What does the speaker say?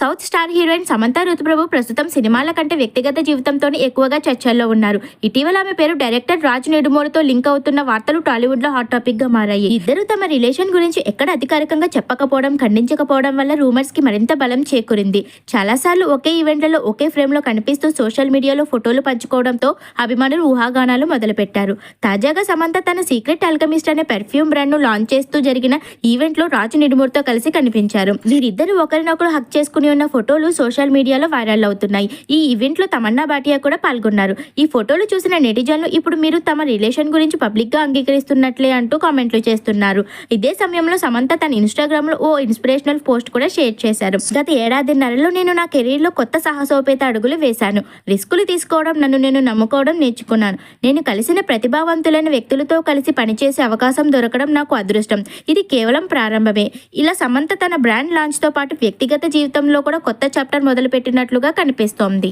South star heroine Samantha రుతుప్రభు ప్రస్తుతం సినిమాల కంటే వ్యక్తిగత జీవితంతోనే ఎక్కువగా చర్చల్లో ఉన్నారు. ఇటీవల ఆమె పేరు డైరెక్టర్ రాజ్ నెడుమూరుతో లింక్ అవుతున్న వార్తలు టాలీవుడ్ లో హాట్ టాపిక్ గా మారాయి. ఇద్దరు తమ రిలేషన్ గురించి ఎక్కడ అధికారికంగా చెప్పకపోవడం, ఖండించకపోవడం వల్ల రూమర్స్ కి మరింత బలం చేకూరింది. చాలాసార్లు ఒకే ఈవెంట్లలో ఒకే ఫ్రేమ్ లో కనిపిస్తూ సోషల్ మీడియాలో ఫోటోలు పంచుకోవడంతో అభిమానులు ఊహాగానాలు మొదలుపెట్టారు. తాజాగా సమంత తన సీక్రెట్ ఆల్కెమిస్ట్ అనే పెర్ఫ్యూమ్ బ్రాండ్ ను లాంచ్ చేస్తూ జరిగిన ఈవెంట్ లో రాజ్ నెడుమూరుతో కలిసి కనిపించారు. వీరిద్దరు ఒకరినొకరు హక్ చేసుకుని ఉన్న ఫోటోలు సోషల్ మీడియాలో వైరల్ అవుతున్నాయి. ఈ ఈవెంట్ లో తమన్నా భాటియా కూడా పాల్గొన్నారు. ఈ ఫోటోలు చూసిన నెటిజన్లు ఇప్పుడు మీరు తమ రిలేషన్ గురించి పబ్లిక్ గా అంగీకరిస్తున్నట్లే అంటూ కామెంట్లు చేస్తున్నారు. ఇదే సమయంలో సమంత తన ఇన్స్టాగ్రామ్ లో ఓ ఇన్స్పిరేషనల్ పోస్ట్ కూడా షేర్ చేశారు. గత ఏడాదిన్నరలో నేను నా కెరీర్ లో కొత్త సాహసోపేత అడుగులు వేశాను. రిస్కులు తీసుకోవడం, నన్ను నేను నమ్ముకోవడం నేర్చుకున్నాను. నేను కలిసిన ప్రతిభావంతులైన వ్యక్తులతో కలిసి పనిచేసే అవకాశం దొరకడం నాకు అదృష్టం. ఇది కేవలం ప్రారంభమే. ఇలా సమంత తన బ్రాండ్ లాంచ్ తో పాటు వ్యక్తిగత జీవితంలో కూడా కొత్త చాప్టర్ మొదలుపెట్టినట్లుగా కనిపిస్తోంది.